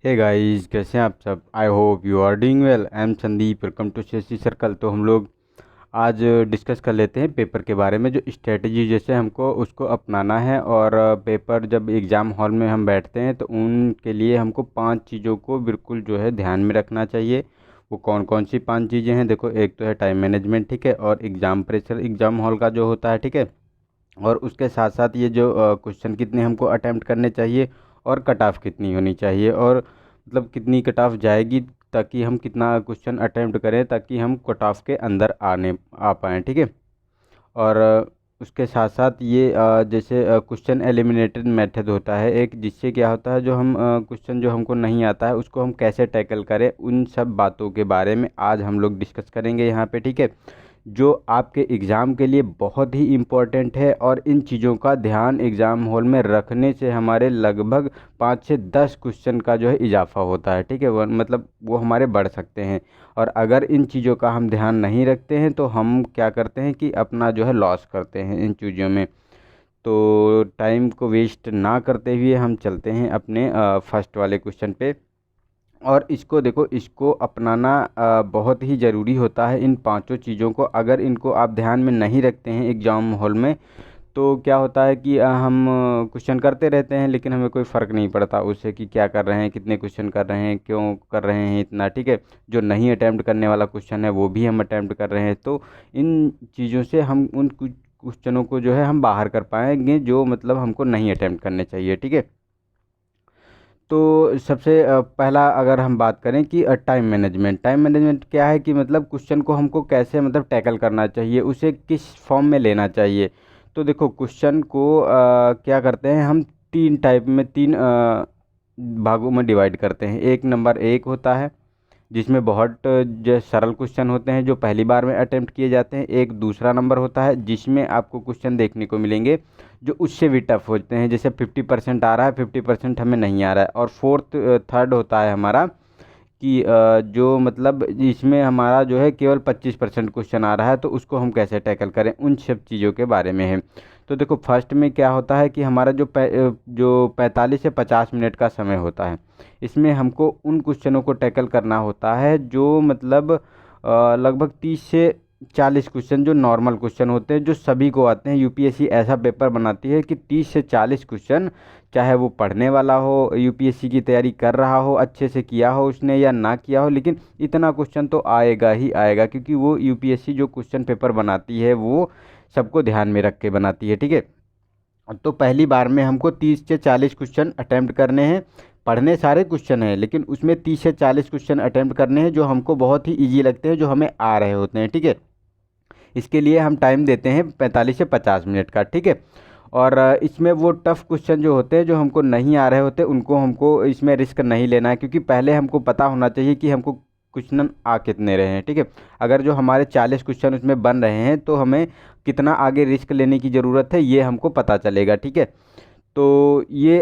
Hey guys, कैसे हैं आप सब। I hope you are doing well. I am Sandeep, welcome to CSC circle. तो हम लोग आज डिस्कस कर लेते हैं पेपर के बारे में, जो स्ट्रेटजी जैसे हमको उसको अपनाना है। और पेपर जब एग्ज़ाम हॉल में हम बैठते हैं तो उनके लिए हमको 5 चीज़ों को बिल्कुल जो है ध्यान में रखना चाहिए। वो कौन कौन सी 5 चीज़ें हैं? देखो, एक तो है टाइम मैनेजमेंट, ठीक है, और एग्ज़ाम प्रेशर एग्ज़ाम हॉल का जो होता है, ठीक है। और उसके साथ साथ ये जो क्वेश्चन कितने हमको अटैम्प्ट करने चाहिए, और कट ऑफ कितनी होनी चाहिए, और मतलब कितनी कट ऑफ जाएगी, ताकि हम कितना क्वेश्चन अटैम्प्ट करें ताकि हम कट ऑफ के अंदर आने आ पाएँ, ठीक है। और उसके साथ साथ ये जैसे क्वेश्चन एलिमिनेटेड मेथड होता है एक, जिससे क्या होता है, जो हम क्वेश्चन जो हमको नहीं आता है उसको हम कैसे टैकल करें, उन सब बातों के बारे में आज हम लोग डिस्कस करेंगे यहाँ पे, ठीक है। जो आपके एग्ज़ाम के लिए बहुत ही इम्पोर्टेंट है, और इन चीज़ों का ध्यान एग्ज़ाम हॉल में रखने से हमारे लगभग 5 से 10 क्वेश्चन का जो है इजाफा होता है, ठीक है। मतलब वो हमारे बढ़ सकते हैं। और अगर इन चीज़ों का हम ध्यान नहीं रखते हैं तो हम क्या करते हैं कि अपना जो है लॉस करते हैं इन चीज़ों में। तो टाइम को वेस्ट ना करते हुए हम चलते हैं अपने फर्स्ट वाले क्वेश्चन पे। और इसको देखो, इसको अपनाना बहुत ही ज़रूरी होता है। इन 5 चीज़ों को अगर इनको आप ध्यान में नहीं रखते हैं एग्ज़ाम हॉल में, तो क्या होता है कि हम क्वेश्चन करते रहते हैं लेकिन हमें कोई फ़र्क नहीं पड़ता उससे कि क्या कर रहे हैं, कितने क्वेश्चन कर रहे हैं, क्यों कर रहे हैं इतना, ठीक है। जो नहीं अटैम्प्ट करने वाला क्वेश्चन है वो भी हम अटैम्प्ट कर रहे हैं। तो इन चीज़ों से हम उन कुछ क्वेश्चनों को जो है हम बाहर कर पाएंगे जो मतलब हमको नहीं अटैम्प्ट करने चाहिए, ठीक है। तो सबसे पहला अगर हम बात करें कि टाइम मैनेजमेंट। टाइम मैनेजमेंट क्या है कि मतलब क्वेश्चन को हमको कैसे मतलब टैकल करना चाहिए, उसे किस फॉर्म में लेना चाहिए। तो देखो, क्वेश्चन को क्या करते हैं हम, 3 टाइप में, 3 भागों में डिवाइड करते हैं। एक नंबर एक होता है जिसमें बहुत जो सरल क्वेश्चन होते हैं जो पहली बार में अटेम्प्ट किए जाते हैं। एक दूसरा नंबर होता है जिसमें आपको क्वेश्चन देखने को मिलेंगे जो उससे भी टफ होते हैं, जैसे 50% आ रहा है, 50% हमें नहीं आ रहा है। और फोर्थ थर्ड होता है हमारा कि जो मतलब इसमें हमारा जो है केवल 25% क्वेश्चन आ रहा है, तो उसको हम कैसे टैकल करें, उन सब चीज़ों के बारे में है। तो देखो, फर्स्ट में क्या होता है कि हमारा जो 45 से 50 मिनट का समय होता है, इसमें हमको उन क्वेश्चनों को टैकल करना होता है जो मतलब लगभग 30 से 40 क्वेश्चन जो नॉर्मल क्वेश्चन होते हैं, जो सभी को आते हैं। यूपीएससी ऐसा पेपर बनाती है कि 30 से 40 क्वेश्चन, चाहे वो पढ़ने वाला हो, यूपीएससी की तैयारी कर रहा हो, अच्छे से किया हो उसने या ना किया हो, लेकिन इतना क्वेश्चन तो आएगा ही आएगा, क्योंकि वो यूपीएससी जो क्वेश्चन पेपर बनाती है वो सबको ध्यान में रख के बनाती है, ठीक है। तो पहली बार में हमको 30 से 40 क्वेश्चन अटैम्प्ट करने हैं। पढ़ने सारे क्वेश्चन हैं, लेकिन उसमें 30 से 40 क्वेश्चन अटैम्प्ट करने हैं जो हमको बहुत ही ईजी लगते हैं, जो हमें आ रहे होते हैं, ठीक है। इसके लिए हम टाइम देते हैं 45 से 50 मिनट का, ठीक है। और इसमें वो टफ़ क्वेश्चन जो होते हैं जो हमको नहीं आ रहे होते, उनको हमको इसमें रिस्क नहीं लेना है, क्योंकि पहले हमको पता होना चाहिए कि हमको क्वेश्चन आ कितने रहे हैं, ठीक है। अगर जो हमारे 40 क्वेश्चन उसमें बन रहे हैं तो हमें कितना आगे रिस्क लेने की ज़रूरत है ये हमको पता चलेगा, ठीक है। तो ये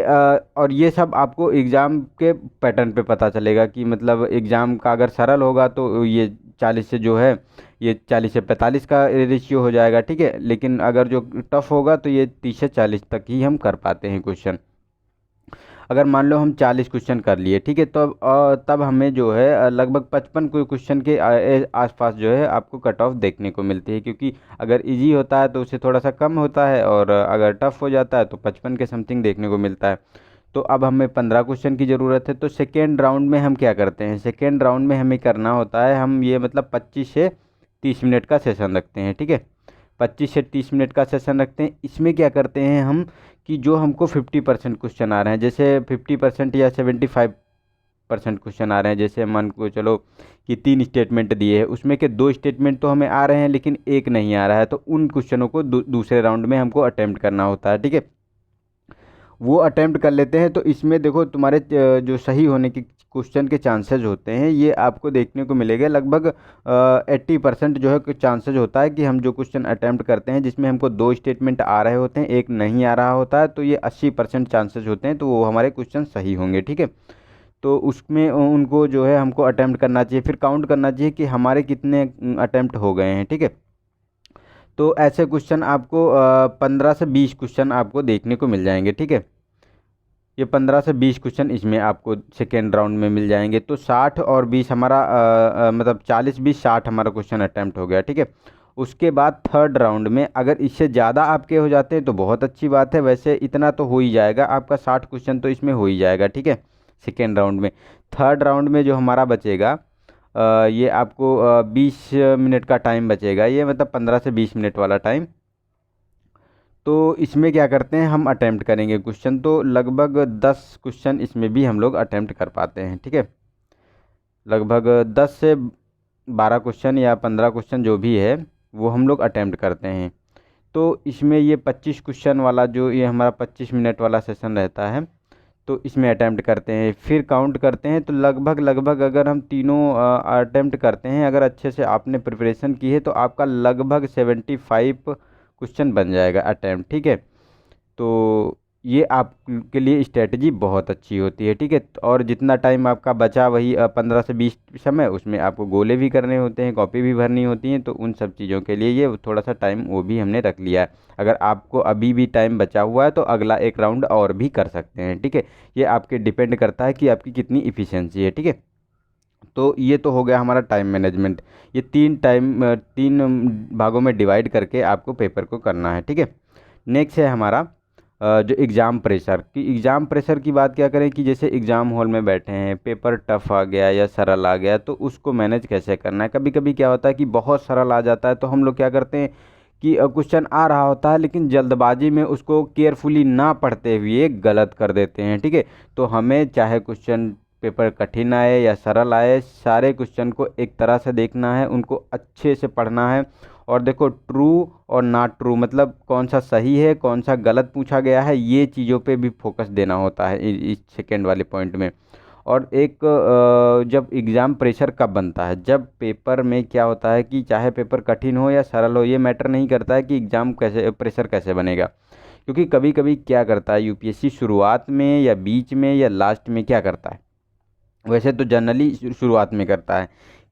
और ये सब आपको एग्ज़ाम के पैटर्न पे पता चलेगा कि मतलब एग्ज़ाम का अगर सरल होगा तो ये 40 से जो है, ये 40 से 45 का रेशियो हो जाएगा, ठीक है। लेकिन अगर जो टफ होगा तो ये 30 से 40 तक ही हम कर पाते हैं क्वेश्चन। अगर मान लो हम 40 क्वेश्चन कर लिए, ठीक है, तो तब हमें जो है लगभग 55 कोई क्वेश्चन के आसपास जो है आपको कट ऑफ देखने को मिलती है, क्योंकि अगर इजी होता है तो उससे थोड़ा सा कम होता है, और अगर टफ हो जाता है तो 55 के समथिंग देखने को मिलता है। तो अब हमें 15 क्वेश्चन की ज़रूरत है। तो सेकेंड राउंड में हम क्या करते हैं, सेकेंड राउंड में हमें करना होता है, हम ये मतलब 25 से 30 मिनट का सेशन रखते हैं, ठीक है। 25 से 30 मिनट का सेशन रखते हैं। इसमें क्या करते हैं हम कि जो हमको 50% क्वेश्चन आ रहे हैं, जैसे 50% या 75% क्वेश्चन आ रहे हैं, जैसे मान को चलो कि 3 स्टेटमेंट दिए हैं, उसमें के 2 स्टेटमेंट तो हमें आ रहे हैं लेकिन एक नहीं आ रहा है, तो उन क्वेश्चनों को दूसरे राउंड में हमको अटेम्प्ट करना होता है, ठीक है। वो अटेम्प्ट कर लेते हैं। तो इसमें देखो, तुम्हारे जो सही होने के क्वेश्चन के चांसेस होते हैं, ये आपको देखने को मिलेगा लगभग 80% जो है चांसेस होता है कि हम जो क्वेश्चन अटेम्प्ट करते हैं जिसमें हमको 2 स्टेटमेंट आ रहे होते हैं, एक नहीं आ रहा होता है, तो ये 80% चांसेस होते हैं, तो वो हमारे क्वेश्चन सही होंगे, ठीक है। तो उसमें उनको जो है हमको अटेम्प्ट करना चाहिए, फिर काउंट करना चाहिए कि हमारे कितने अटेम्प्ट हो गए हैं, ठीक है। तो ऐसे क्वेश्चन आपको 15 से 20 क्वेश्चन आपको देखने को मिल जाएंगे, ठीक है। ये 15 से 20 क्वेश्चन इसमें आपको सेकेंड राउंड में मिल जाएंगे। तो 60 और 20 हमारा मतलब 40 20 60 हमारा क्वेश्चन अटैम्प्ट हो गया, ठीक है। उसके बाद थर्ड राउंड में अगर इससे ज़्यादा आपके हो जाते हैं तो बहुत अच्छी बात है, वैसे इतना तो हो ही जाएगा आपका, 60 क्वेश्चन तो इसमें हो ही जाएगा, ठीक है, सेकेंड राउंड में। थर्ड राउंड में जो हमारा बचेगा ये आपको 20 मिनट का टाइम बचेगा, ये मतलब 15 से 20 मिनट वाला टाइम। तो इसमें क्या करते हैं, हम अटैम्प्ट करेंगे क्वेश्चन, तो लगभग 10 क्वेश्चन इसमें भी हम लोग अटैम्प्ट कर पाते हैं, ठीक है। लगभग 10 से 12 क्वेश्चन या 15 क्वेश्चन जो भी है वो हम लोग अटैम्प्ट करते हैं। तो इसमें ये 25 क्वेश्चन वाला जो ये हमारा 25 मिनट वाला सेशन रहता है, तो इसमें अटैम्प्ट करते हैं, फिर काउंट करते हैं। तो लगभग लगभग अगर हम तीनों अटैम्प्ट करते हैं, अगर अच्छे से आपने प्रिपरेशन की है तो आपका लगभग 75 क्वेश्चन बन जाएगा अटैम्प्ट, ठीक है। तो ये आपके लिए स्ट्रेटजी बहुत अच्छी होती है, ठीक है। और जितना टाइम आपका बचा वही 15 से 20 समय, उसमें आपको गोले भी करने होते हैं, कॉपी भी भरनी होती हैं, तो उन सब चीज़ों के लिए ये थोड़ा सा टाइम वो भी हमने रख लिया है। अगर आपको अभी भी टाइम बचा हुआ है तो अगला एक राउंड और भी कर सकते हैं, ठीक है। ये आपके डिपेंड करता है कि आपकी कितनी इफ़िशेंसी है, ठीक है। तो ये तो हो गया हमारा टाइम मैनेजमेंट। ये तीन भागों में डिवाइड करके आपको पेपर को करना है, ठीक है। नेक्स्ट है हमारा जो एग्ज़ाम प्रेशर की। एग्ज़ाम प्रेशर की बात क्या करें कि जैसे एग्ज़ाम हॉल में बैठे हैं, पेपर टफ आ गया या सरल आ गया, तो उसको मैनेज कैसे करना है। कभी कभी क्या होता है कि बहुत सरल आ जाता है, तो हम लोग क्या करते हैं कि क्वेश्चन आ रहा होता है लेकिन जल्दबाजी में उसको केयरफुली ना पढ़ते हुए गलत कर देते हैं, ठीक है। तो हमें चाहे क्वेश्चन पेपर कठिन आए या सरल आए, सारे क्वेश्चन को एक तरह से देखना है, उनको अच्छे से पढ़ना है। और देखो ट्रू और नॉट ट्रू मतलब कौन सा सही है कौन सा गलत पूछा गया है, ये चीज़ों पे भी फोकस देना होता है इस सेकेंड वाले पॉइंट में। और एक जब एग्ज़ाम प्रेशर कब बनता है, जब पेपर में क्या होता है कि चाहे पेपर कठिन हो या सरल हो, ये मैटर नहीं करता है कि एग्ज़ाम कैसे प्रेशर कैसे बनेगा। क्योंकि कभी कभी क्या करता है यूपीएससी, शुरुआत में या बीच में या लास्ट में क्या करता है, वैसे तो जनरली शुरुआत में करता है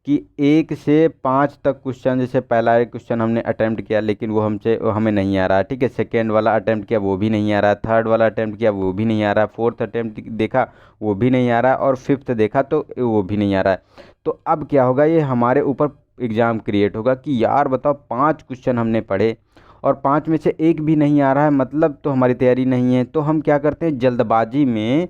कि 1 से 5 तक क्वेश्चन, जैसे पहला एक क्वेश्चन हमने अटैम्प्ट किया लेकिन वो हमें नहीं आ रहा है, ठीक है। सेकेंड वाला अटैम्प्ट किया वो भी नहीं आ रहा है, थर्ड वाला अटैम्प्ट किया वो भी नहीं आ रहा है, फोर्थ अटैम्प्ट देखा वो भी नहीं आ रहा है, और फिफ्थ देखा तो वो भी नहीं आ रहा है। तो अब क्या होगा, ये हमारे ऊपर एग्ज़ाम क्रिएट होगा कि यार बताओ 5 क्वेश्चन हमने पढ़े और 5 में से एक भी नहीं आ रहा है, मतलब तो हमारी तैयारी नहीं है। तो हम क्या करते हैं जल्दबाजी में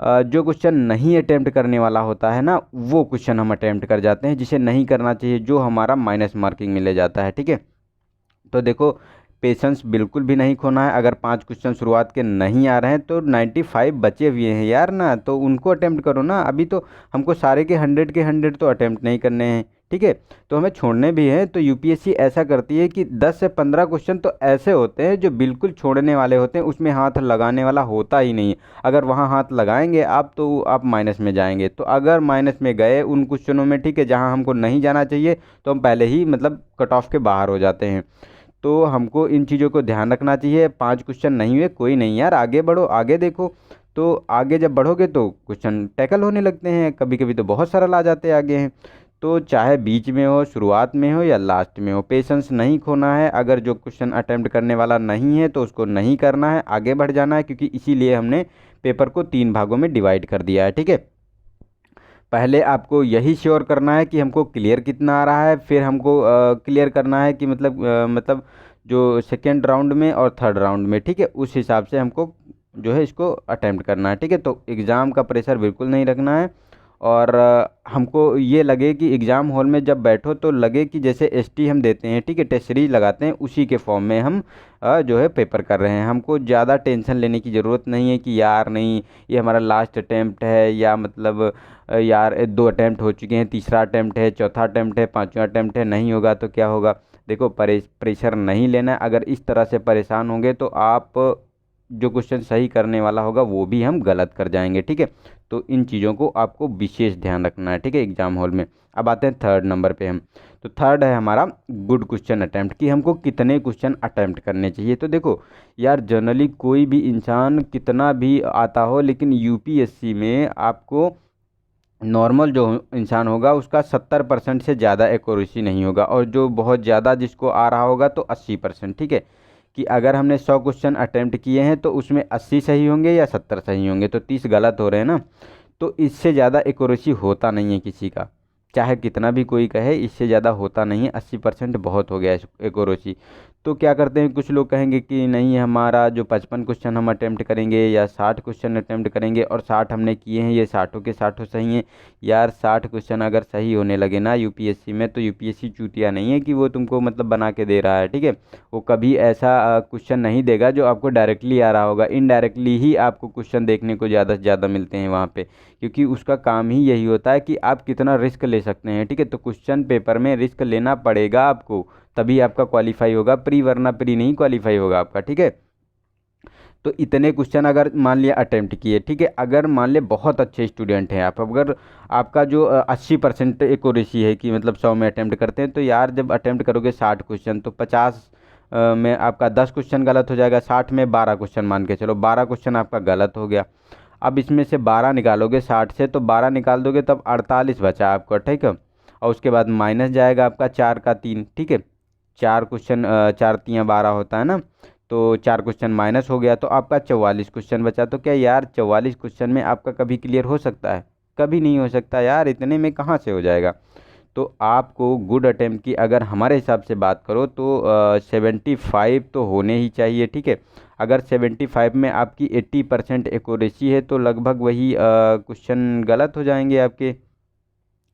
जो क्वेश्चन नहीं अटेम्प्ट करने वाला होता है ना, वो क्वेश्चन हम अटेम्प्ट कर जाते हैं, जिसे नहीं करना चाहिए, जो हमारा माइनस मार्किंग में ले जाता है, ठीक है। तो देखो पेशेंस बिल्कुल भी नहीं खोना है। अगर 5 क्वेश्चन शुरुआत के नहीं आ रहे हैं तो 95 बचे हुए हैं यार ना, तो उनको अटेम्प्ट करो ना। अभी तो हमको सारे के 100 के 100 तो अटेम्प्ट नहीं करने हैं, ठीक है। तो हमें छोड़ने भी हैं। तो यूपीएससी ऐसा करती है कि 10 से 15 क्वेश्चन तो ऐसे होते हैं जो बिल्कुल छोड़ने वाले होते हैं, उसमें हाथ लगाने वाला होता ही नहीं है। अगर वहाँ हाथ लगाएंगे आप तो आप माइनस में जाएंगे। तो अगर माइनस में गए उन क्वेश्चनों में, ठीक है, जहाँ हमको नहीं जाना चाहिए, तो हम पहले ही मतलब कट ऑफ के बाहर हो जाते हैं। तो हमको इन चीज़ों को ध्यान रखना चाहिए। 5 क्वेश्चन नहीं हुए कोई नहीं यार, आगे बढ़ो, आगे देखो। तो आगे जब बढ़ोगे तो क्वेश्चन टैकल होने लगते हैं, कभी कभी तो बहुत सरल आ जाते हैं आगे हैं। तो चाहे बीच में हो, शुरुआत में हो या लास्ट में हो, पेशेंस नहीं खोना है। अगर जो क्वेश्चन अटेम्प्ट करने वाला नहीं है तो उसको नहीं करना है, आगे बढ़ जाना है, क्योंकि इसीलिए हमने पेपर को 3 भागों में डिवाइड कर दिया है, ठीक है। पहले आपको यही श्योर करना है कि हमको क्लियर कितना आ रहा है, फिर हमको क्लियर करना है कि मतलब जो सेकेंड राउंड में और थर्ड राउंड में, ठीक है, उस हिसाब से हमको जो है इसको अटेम्प्ट करना है, ठीक है। तो एग्ज़ाम का प्रेशर बिल्कुल नहीं रखना है। और हमको ये लगे कि एग्ज़ाम हॉल में जब बैठो तो लगे कि जैसे एसटी हम देते हैं, ठीक है, टेस्ट सीरीज लगाते हैं, उसी के फॉर्म में हम जो है पेपर कर रहे हैं। हमको ज़्यादा टेंशन लेने की ज़रूरत नहीं है कि यार नहीं ये हमारा लास्ट अटैम्प्ट है, या मतलब यार 2 अटैम्प्ट हो चुके हैं, तीसरा अटैम्प्ट है, चौथा अटैम्प्ट है, पांचवा अटैम्प्ट है, नहीं होगा तो क्या होगा। देखो प्रेशर नहीं लेना है। अगर इस तरह से परेशान होंगे तो आप जो क्वेश्चन सही करने वाला होगा वो भी हम गलत कर जाएंगे, ठीक है। तो इन चीज़ों को आपको विशेष ध्यान रखना है, ठीक है, एग्जाम हॉल में। अब आते हैं थर्ड नंबर पे हम। तो थर्ड है हमारा गुड क्वेश्चन अटैम्प्ट, कि हमको कितने क्वेश्चन अटैम्प्ट करने चाहिए। तो देखो यार जनरली कोई भी इंसान कितना भी आता हो, लेकिन यूपीएससी में आपको नॉर्मल जो इंसान होगा उसका 70% से ज़्यादा एक्यूरेसी नहीं होगा, और जो बहुत ज़्यादा जिसको आ रहा होगा तो 80%, ठीक है। कि अगर हमने 100 क्वेश्चन अटेम्प्ट किए हैं तो उसमें 80 सही होंगे या 70 सही होंगे, तो 30 गलत हो रहे हैं ना। तो इससे ज़्यादा एक्यूरेसी होता नहीं है किसी का, चाहे कितना भी कोई कहे, इससे ज़्यादा होता नहीं है। 80% बहुत हो गया एक्यूरेसी। तो क्या करते हैं, कुछ लोग कहेंगे कि नहीं, हमारा जो 55 क्वेश्चन हम अटेम्प्ट करेंगे या 60 क्वेश्चन अटेम्प्ट करेंगे और 60 हमने किए हैं, ये 60 के 60 सही हैं। यार 60 क्वेश्चन अगर सही होने लगे ना यूपीएससी में, तो यूपीएससी चूतिया नहीं है कि वो तुमको मतलब बना के दे रहा है, ठीक है। वो कभी ऐसा क्वेश्चन नहीं देगा जो आपको डायरेक्टली आ रहा होगा, इनडायरेक्टली ही आपको क्वेश्चन देखने को ज़्यादा से ज़्यादा मिलते हैं वहाँ पे, क्योंकि उसका काम ही यही होता है कि आप कितना रिस्क ले सकते हैं, ठीक है। तो क्वेश्चन पेपर में रिस्क लेना पड़ेगा आपको, तभी आपका क्वालिफाई होगा, प्री वरना प्री नहीं क्वालिफाई होगा आपका, ठीक है। तो इतने क्वेश्चन अगर मान लिया अटेम्प्ट किए, ठीक है, अगर मान लिया बहुत अच्छे स्टूडेंट हैं आप, अगर आपका जो 80% एक्यूरेसी है कि मतलब 100 में अटेम्प्ट करते हैं, तो यार जब अटेम्प्ट करोगे 60 क्वेश्चन, तो 50 में आपका 10 क्वेश्चन गलत हो जाएगा, 60 में 12 क्वेश्चन मान के चलो, 12 क्वेश्चन आपका गलत हो गया। अब इसमें से 12 निकालोगे 60 से, तो 12 निकाल दोगे तब 48 बचा आपका, ठीक है। और उसके बाद माइनस जाएगा आपका 4 का 3, ठीक है। 4 क्वेश्चन, 4 तियाँ 12 होता है ना, तो 4 क्वेश्चन माइनस हो गया, तो आपका 44 क्वेश्चन बचा। तो क्या यार 44 क्वेश्चन में आपका कभी क्लियर हो सकता है? कभी नहीं हो सकता यार, इतने में कहाँ से हो जाएगा। तो आपको गुड अटेम्प्ट की अगर हमारे हिसाब से बात करो तो 75 तो होने ही चाहिए, ठीक है। अगर 75 में आपकी 80% एक्यूरेसी है, तो लगभग वही क्वेश्चन गलत हो जाएंगे आपके,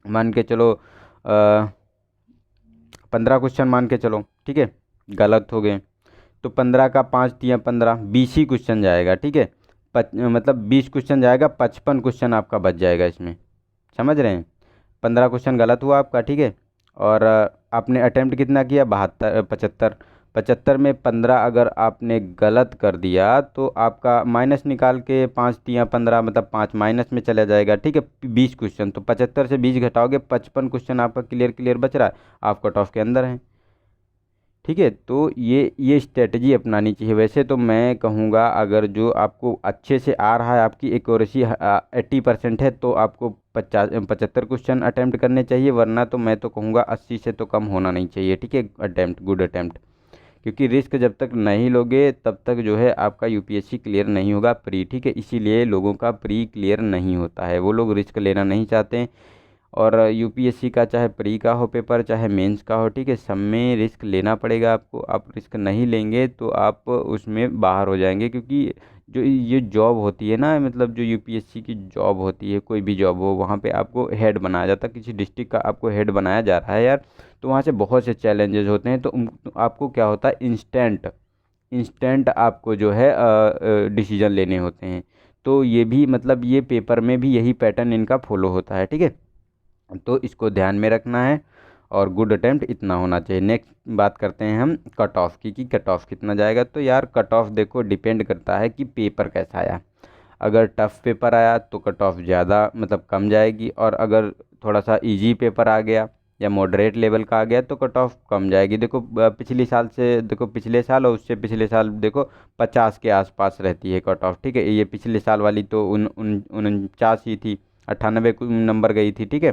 मान के चलो 15 क्वेश्चन मान के चलो, ठीक है, गलत हो गए। तो 15 का 5 तिया 15, 20 ही क्वेश्चन जाएगा, ठीक है। मतलब 20 क्वेश्चन जाएगा, 55 क्वेश्चन आपका बच जाएगा इसमें, समझ रहे हैं। 15 क्वेश्चन गलत हुआ आपका, ठीक है। और आपने अटेम्प्ट कितना किया, 72, 75, 75 में 15 अगर आपने गलत कर दिया, तो आपका माइनस निकाल के 5 तिया 15, मतलब 5 माइनस में चला जाएगा, ठीक है। 20 क्वेश्चन, तो 75 से 20 घटाओगे, 55 क्वेश्चन आपका क्लियर बच रहा है, आप कट ऑफ के अंदर हैं, ठीक है। तो ये स्ट्रेटजी अपनानी चाहिए। वैसे तो मैं कहूँगा अगर जो आपको अच्छे से आ रहा है, आपकी एक्यूरेसी 80% है, तो आपको 75 क्वेश्चन अटैम्प्ट करने चाहिए, वरना तो मैं तो कहूँगा 80 से तो कम होना नहीं चाहिए, ठीक है, अटैम्प्ट, गुड अटैम्प्ट। क्योंकि रिस्क जब तक नहीं लोगे तब तक जो है आपका यूपीएससी क्लियर नहीं होगा प्री, ठीक है। इसीलिए लोगों का प्री क्लियर नहीं होता है, वो लोग रिस्क लेना नहीं चाहते हैं। और यूपीएससी का चाहे प्री का हो पेपर, चाहे मेंस का हो, ठीक है, सब में रिस्क लेना पड़ेगा आपको। आप रिस्क नहीं लेंगे तो आप उसमें बाहर हो जाएंगे, क्योंकि जो ये जॉब होती है ना, मतलब जो यूपीएससी की जॉब होती है, कोई भी जॉब हो, वहाँ पे आपको हेड बनाया जाता है, किसी डिस्ट्रिक्ट का आपको हेड बनाया जा रहा है यार, तो वहाँ से बहुत से चैलेंजेस होते हैं। तो आपको क्या होता है, इंस्टेंट इंस्टेंट आपको जो है डिसीजन लेने होते हैं। तो ये भी मतलब ये पेपर में भी यही पैटर्न इनका फॉलो होता है, ठीक है। तो इसको ध्यान में रखना है, और गुड अटेम्प्ट इतना होना चाहिए। नेक्स्ट बात करते हैं हम कट ऑफ की, कि कट ऑफ कितना जाएगा। तो यार कट ऑफ देखो डिपेंड करता है कि पेपर कैसा आया। अगर टफ़ पेपर आया तो कट ऑफ ज़्यादा मतलब कम जाएगी, और अगर थोड़ा सा इजी पेपर आ गया या मॉडरेट लेवल का आ गया तो कट ऑफ कम जाएगी। देखो पिछली साल से देखो, पिछले साल और उससे पिछले साल देखो 50 के आसपास रहती है कट ऑफ, ठीक है। ये पिछले साल वाली तो 49 ही थी, 98 नंबर गई थी, ठीक है।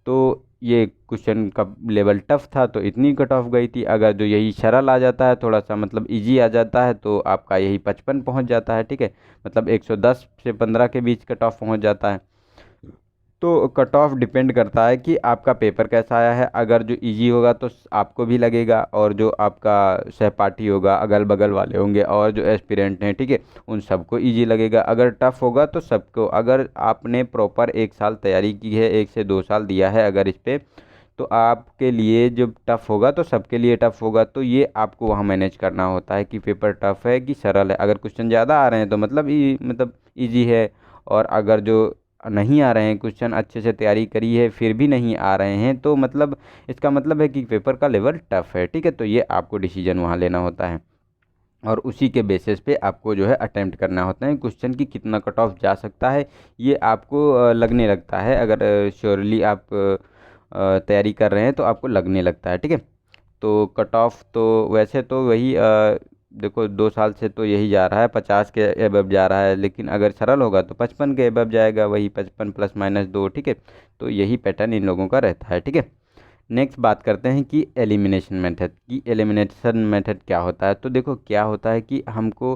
तो ये क्वेश्चन का लेवल टफ था तो इतनी कट ऑफ गई थी। अगर जो यही सरल आ जाता है, थोड़ा सा मतलब इजी आ जाता है, तो आपका यही 55 पहुंच जाता है, ठीक है। मतलब 110 से 15 के बीच कट ऑफ पहुंच जाता है। तो कट ऑफ डिपेंड करता है कि आपका पेपर कैसा आया है। अगर जो इजी होगा तो आपको भी लगेगा, और जो आपका सहपाठी होगा, अगल बगल वाले होंगे और जो एस्पिरेंट हैं, ठीक है, उन सबको इजी लगेगा। अगर टफ़ होगा तो सबको, अगर आपने प्रॉपर 1 साल तैयारी की है, 1 से 2 साल दिया है अगर इस पर, तो आपके लिए जब टफ़ होगा तो सबके लिए टफ़ होगा। तो ये आपको वहाँ मैनेज करना होता है कि पेपर टफ़ है कि सरल है। अगर क्वेश्चन ज़्यादा आ रहे हैं तो मतलब ईजी है, और अगर जो नहीं आ रहे हैं क्वेश्चन, अच्छे से तैयारी करी है फिर भी नहीं आ रहे हैं, तो मतलब इसका मतलब है कि पेपर का लेवल टफ़ है, ठीक है। तो ये आपको डिसीजन वहाँ लेना होता है, और उसी के बेसिस पे आपको जो है अटेम्प्ट करना होता है। क्वेश्चन की कितना कट ऑफ जा सकता है ये आपको लगने लगता है। अगर श्योरली आप तैयारी कर रहे हैं तो आपको लगने लगता है, ठीक है। तो कट ऑफ तो वैसे तो वही देखो 2 साल से तो यही जा रहा है, 50 के एबव जा रहा है, लेकिन अगर सरल होगा तो 55 के एबव जाएगा, वही 55 ± 2, ठीक है। तो यही पैटर्न इन लोगों का रहता है, ठीक है। नेक्स्ट बात करते हैं कि एलिमिनेशन मेथड की। एलिमिनेशन मेथड क्या होता है? तो देखो क्या होता है कि हमको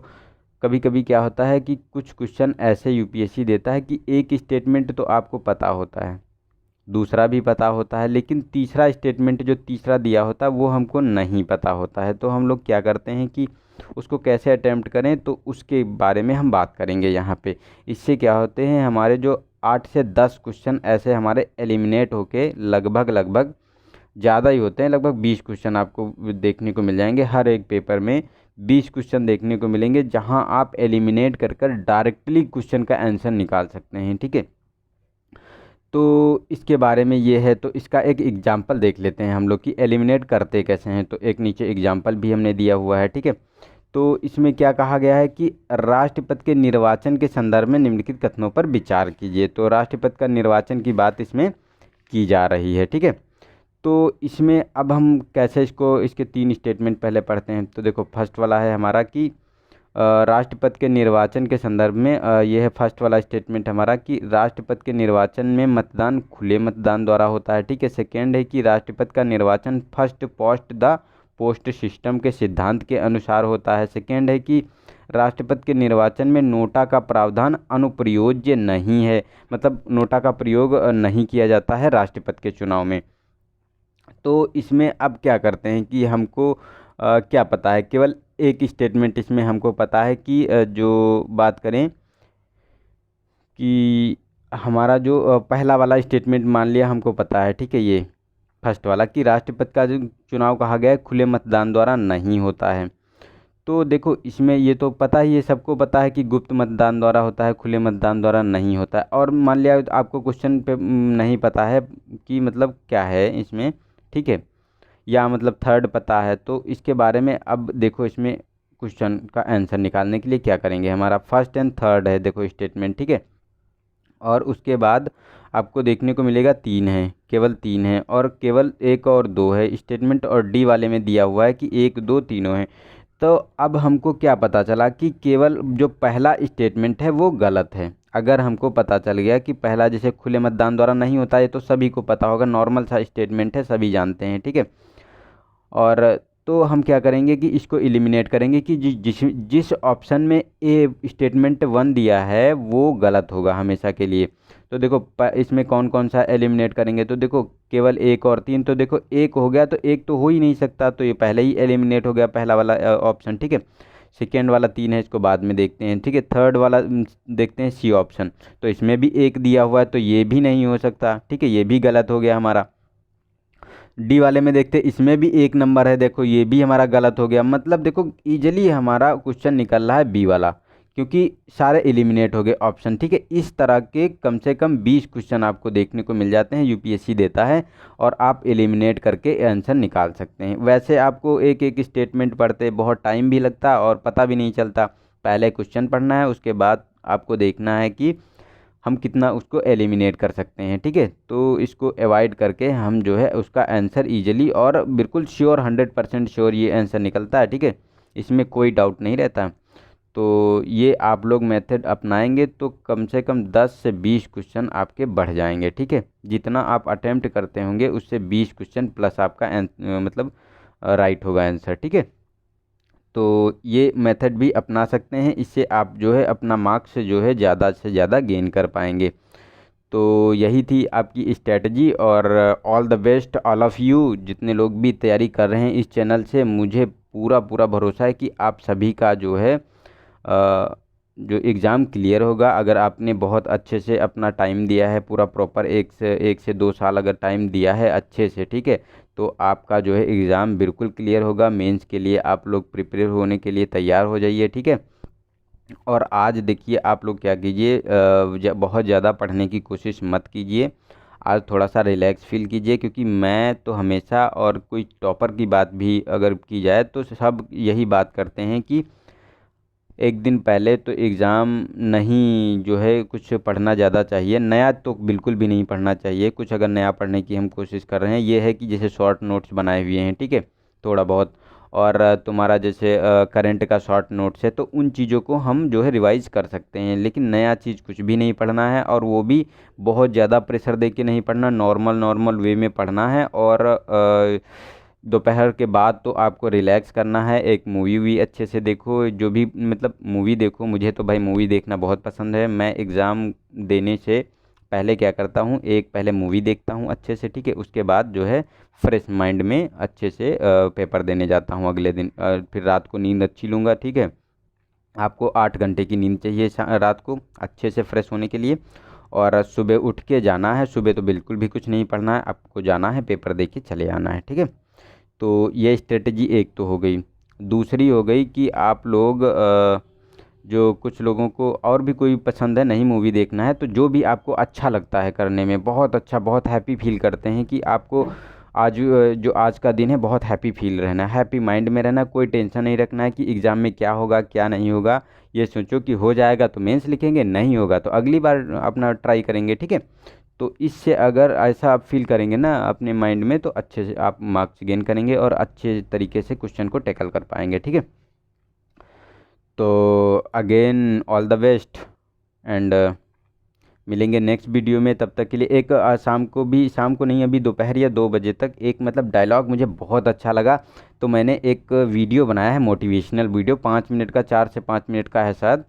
कभी कभी क्या होता है कि कुछ क्वेश्चन ऐसे यूपीएससी देता है कि एक स्टेटमेंट तो आपको पता होता है, दूसरा भी पता होता है, लेकिन तीसरा स्टेटमेंट जो तीसरा दिया होता है वो हमको नहीं पता होता है। तो हम लोग क्या करते हैं कि उसको कैसे अटेम्प्ट करें, तो उसके बारे में हम बात करेंगे यहाँ पे। इससे क्या होते हैं, हमारे जो 8 से 10 क्वेश्चन ऐसे हमारे एलिमिनेट होके लगभग लगभग ज़्यादा ही होते हैं, लगभग 20 क्वेश्चन आपको देखने को मिल जाएंगे। हर एक पेपर में 20 क्वेश्चन देखने को मिलेंगे, जहां आप एलिमिनेट कर कर डायरेक्टली क्वेश्चन का आंसर निकाल सकते हैं। ठीक है, तो इसके बारे में ये है। तो इसका एक एग्जांपल देख लेते हैं हम लोग कि एलिमिनेट करते कैसे हैं। तो एक नीचे एग्जांपल भी हमने दिया हुआ है। ठीक है, तो इसमें क्या कहा गया है कि राष्ट्रपति के निर्वाचन के संदर्भ में निम्नलिखित कथनों पर विचार कीजिए। तो राष्ट्रपति का निर्वाचन की बात इसमें की जा रही है। ठीक है, तो इसमें अब हम कैसे इसको, इसके 3 स्टेटमेंट पहले पढ़ते हैं। तो देखो फर्स्ट वाला है हमारा कि राष्ट्रपति के निर्वाचन के संदर्भ में ये है फर्स्ट वाला स्टेटमेंट हमारा कि राष्ट्रपति के निर्वाचन में मतदान खुले मतदान द्वारा होता है। ठीक है, सेकेंड है कि राष्ट्रपति का निर्वाचन first post the post system के सिद्धांत के अनुसार होता है। सेकेंड है कि राष्ट्रपति के निर्वाचन में नोटा का प्रावधान अनुप्रयोज्य नहीं है, मतलब नोटा का प्रयोग नहीं किया जाता है राष्ट्रपति के चुनाव में। तो इसमें अब क्या करते हैं कि हमको क्या पता है, केवल एक स्टेटमेंट इसमें हमको पता है कि जो बात करें कि हमारा जो पहला वाला स्टेटमेंट मान लिया हमको पता है। ठीक है, ये फर्स्ट वाला कि राष्ट्रपति का जो चुनाव कहा गया है खुले मतदान द्वारा नहीं होता है। तो देखो इसमें ये तो पता ही है, सबको पता है कि गुप्त मतदान द्वारा होता है, खुले मतदान द्वारा नहीं होता है। और मान लिया आपको क्वेश्चन पे नहीं पता है कि मतलब क्या है इसमें, ठीक है, या मतलब थर्ड पता है, तो इसके बारे में अब देखो इसमें क्वेश्चन का आंसर निकालने के लिए क्या करेंगे, हमारा फर्स्ट एंड थर्ड है देखो स्टेटमेंट। ठीक है, और उसके बाद आपको देखने को मिलेगा 3 है, केवल 3 है, और केवल 1 और 2 है स्टेटमेंट, और डी वाले में दिया हुआ है कि 1 2 तीनों है। तो अब हमको क्या पता चला कि केवल जो पहला स्टेटमेंट है वो गलत है। अगर हमको पता चल गया कि पहला जैसे खुले मतदान द्वारा नहीं होता है, तो सभी को पता होगा, नॉर्मल सा स्टेटमेंट है, सभी जानते हैं। ठीक है, और तो हम क्या करेंगे कि इसको एलिमिनेट करेंगे कि जिस जिस ऑप्शन में ए स्टेटमेंट 1 दिया है वो गलत होगा हमेशा के लिए। तो देखो इसमें कौन कौन सा एलिमिनेट करेंगे, तो देखो केवल 1 और 3, तो देखो 1 हो गया तो 1 तो हो ही नहीं सकता, तो ये पहले ही एलिमिनेट हो गया पहला वाला ऑप्शन। ठीक है, सेकेंड वाला 3 है, इसको बाद में देखते हैं। ठीक है, थर्ड वाला देखते हैं सी ऑप्शन, तो इसमें भी 1 दिया हुआ है, तो ये भी नहीं हो सकता। ठीक है, ये भी गलत हो गया हमारा। डी वाले में देखते हैं, इसमें भी 1 नंबर है, देखो ये भी हमारा गलत हो गया। मतलब देखो इजीली हमारा क्वेश्चन निकल रहा है बी वाला, क्योंकि सारे एलिमिनेट हो गए ऑप्शन। ठीक है, इस तरह के कम से कम 20 क्वेश्चन आपको देखने को मिल जाते हैं, यूपीएससी देता है, और आप एलिमिनेट करके आंसर निकाल सकते हैं। वैसे आपको एक एक स्टेटमेंट पढ़ते बहुत टाइम भी लगता है और पता भी नहीं चलता। पहले क्वेश्चन पढ़ना है, उसके बाद आपको देखना है कि हम कितना उसको एलिमिनेट कर सकते हैं। ठीक है, तो इसको अवॉइड करके हम जो है उसका आंसर इजीली और बिल्कुल श्योर 100% श्योर ये आंसर निकलता है। ठीक है, इसमें कोई डाउट नहीं रहता। तो ये आप लोग मेथड अपनाएंगे तो कम से कम 10 से 20 क्वेश्चन आपके बढ़ जाएंगे। ठीक है, जितना आप अटेम्प्ट करते होंगे उससे 20 क्वेश्चन प्लस आपका मतलब राइट होगा आंसर। ठीक है, तो ये मेथड भी अपना सकते हैं, इससे आप जो है अपना मार्क्स जो है ज़्यादा से ज़्यादा गेन कर पाएंगे। तो यही थी आपकी स्ट्रेटजी, और all the best all of you, जितने लोग भी तैयारी कर रहे हैं इस चैनल से। मुझे पूरा पूरा भरोसा है कि आप सभी का जो है जो एग्ज़ाम क्लियर होगा, अगर आपने बहुत अच्छे से अपना टाइम दिया है, पूरा प्रॉपर 1 से 2 साल अगर टाइम दिया है अच्छे से। ठीक है, तो आपका जो है एग्ज़ाम बिल्कुल क्लियर होगा। मेंस के लिए आप लोग प्रिपेयर होने के लिए तैयार हो जाइए। ठीक है, और आज देखिए आप लोग क्या कीजिए, बहुत ज़्यादा पढ़ने की कोशिश मत कीजिए। आज थोड़ा सा रिलैक्स फील कीजिए, क्योंकि मैं तो हमेशा, और कोई टॉपर की बात भी अगर की जाए तो सब यही बात करते हैं कि एक दिन पहले तो एग्ज़ाम नहीं जो है कुछ पढ़ना ज़्यादा चाहिए, नया तो बिल्कुल भी नहीं पढ़ना चाहिए। कुछ अगर नया पढ़ने की हम कोशिश कर रहे हैं, ये है कि जैसे शॉर्ट नोट्स बनाए हुए हैं, ठीक है, थोड़ा बहुत, और तुम्हारा जैसे करंट का शॉर्ट नोट्स है, तो उन चीज़ों को हम जो है रिवाइज कर सकते हैं। लेकिन नया चीज़ कुछ भी नहीं पढ़ना है, और वो भी बहुत ज़्यादा प्रेशर दे के नहीं पढ़ना, नॉर्मल नॉर्मल वे में पढ़ना है। और दोपहर के बाद तो आपको रिलैक्स करना है, एक मूवी भी अच्छे से देखो, जो भी मतलब मूवी देखो। मुझे तो भाई मूवी देखना बहुत पसंद है। मैं एग्ज़ाम देने से पहले क्या करता हूँ, एक पहले मूवी देखता हूँ अच्छे से, ठीक है, उसके बाद जो है फ्रेश माइंड में अच्छे से पेपर देने जाता हूँ अगले दिन। फिर रात को नींद अच्छी लूँगा, ठीक है। आपको 8 घंटे की नींद चाहिए रात को अच्छे से फ्रेश होने के लिए। और सुबह उठ के जाना है, सुबह तो बिल्कुल भी कुछ नहीं पढ़ना है, आपको जाना है पेपर दे के चले आना है, ठीक है। तो ये स्ट्रेटजी एक तो हो गई। दूसरी हो गई कि आप लोग जो कुछ लोगों को और भी कोई पसंद है नहीं मूवी देखना है, तो जो भी आपको अच्छा लगता है करने में, बहुत अच्छा, बहुत हैप्पी फील करते हैं कि आपको आज जो आज का दिन है बहुत हैप्पी फील रहना है, हैप्पी माइंड में रहना, कोई टेंशन नहीं रखना है कि एग्ज़ाम में क्या होगा क्या नहीं होगा। ये सोचो कि हो जाएगा तो मेंस लिखेंगे, नहीं होगा तो अगली बार अपना ट्राई करेंगे, ठीक है। तो इससे अगर ऐसा आप फील करेंगे ना अपने माइंड में, तो अच्छे से आप मार्क्स गेन करेंगे और अच्छे तरीके से क्वेश्चन को टैकल कर पाएंगे, ठीक है। तो again all the best, and मिलेंगे नेक्स्ट वीडियो में। तब तक के लिए एक शाम को नहीं, अभी दोपहर या 2 बजे तक एक मतलब डायलॉग मुझे बहुत अच्छा लगा, तो मैंने एक वीडियो बनाया है, मोटिवेशनल वीडियो, 5 मिनट का, 4 से 5 मिनट का है शायद।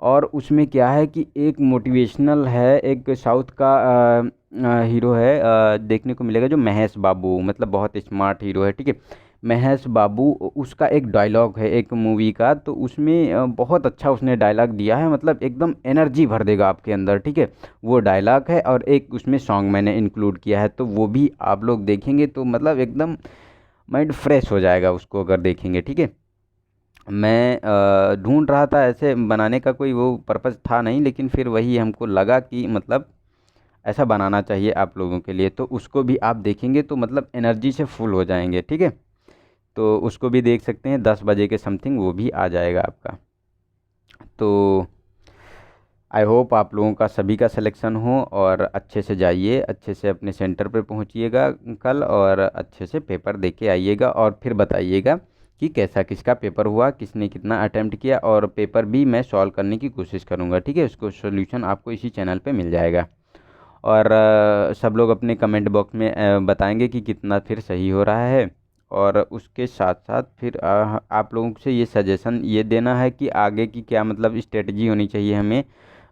और उसमें क्या है कि एक मोटिवेशनल है, एक साउथ का हीरो है, देखने को मिलेगा, जो महेश बाबू, मतलब बहुत स्मार्ट हीरो है, ठीक है। महेश बाबू, उसका एक डायलॉग है एक मूवी का, तो उसमें बहुत अच्छा उसने डायलॉग दिया है, मतलब एकदम एनर्जी भर देगा आपके अंदर, ठीक है। वो डायलॉग है, और एक उसमें सॉन्ग मैंने इंक्लूड किया है, तो वो भी आप लोग देखेंगे तो मतलब एकदम माइंड फ्रेश हो जाएगा उसको अगर देखेंगे, ठीक है। मैं ढूंढ रहा था, ऐसे बनाने का कोई वो पर्पज़ था नहीं, लेकिन फिर वही हमको लगा कि मतलब ऐसा बनाना चाहिए आप लोगों के लिए, तो उसको भी आप देखेंगे तो मतलब एनर्जी से फुल हो जाएंगे, ठीक है। तो उसको भी देख सकते हैं, 10 बजे के समथिंग वो भी आ जाएगा आपका। तो आई होप आप लोगों का सभी का सिलेक्शन हो, और अच्छे से जाइए, अच्छे से अपने सेंटर पे पहुंचिएगा कल, और अच्छे से पेपर दे के आइएगा, और फिर बताइएगा कि कैसा किसका पेपर हुआ, किसने कितना अटेम्प्ट किया। और पेपर भी मैं सॉल्व करने की कोशिश करूंगा, ठीक है, उसको सोल्यूशन आपको इसी चैनल पे मिल जाएगा। और सब लोग अपने कमेंट बॉक्स में बताएंगे कि कितना फिर सही हो रहा है। और उसके साथ साथ फिर आप लोगों से ये सजेशन ये देना है कि आगे की क्या मतलब स्ट्रेटजी होनी चाहिए हमें,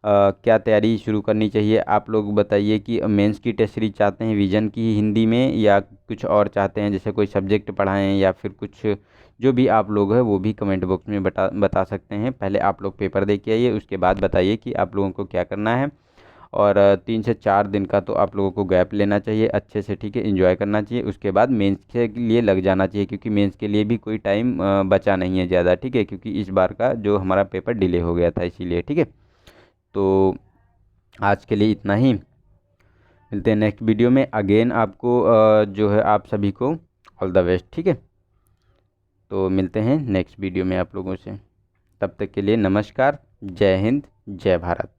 क्या तैयारी शुरू करनी चाहिए। आप लोग बताइए कि मेंस की टेस्ट सीरीज चाहते हैं विजन की हिंदी में, या कुछ और चाहते हैं, जैसे कोई सब्जेक्ट पढ़ाएं, या फिर कुछ, जो भी आप लोग हैं वो भी कमेंट बॉक्स में बता सकते हैं। पहले आप लोग पेपर दे के आइए, उसके बाद बताइए कि आप लोगों को क्या करना है। और 3 से 4 दिन का तो आप लोगों को गैप लेना चाहिए अच्छे से, ठीक है, एंजॉय करना चाहिए। उसके बाद मेंस के लिए लग जाना चाहिए, क्योंकि मेंस के लिए भी कोई टाइम बचा नहीं है ज़्यादा, ठीक है, क्योंकि इस बार का जो हमारा पेपर डिले हो गया था इसीलिए, ठीक है। तो आज के लिए इतना ही, मिलते हैं नेक्स्ट वीडियो में। अगेन आपको जो है आप सभी को ऑल द बेस्ट, ठीक है। तो मिलते हैं नेक्स्ट वीडियो में आप लोगों से, तब तक के लिए नमस्कार, जय हिंद, जय भारत।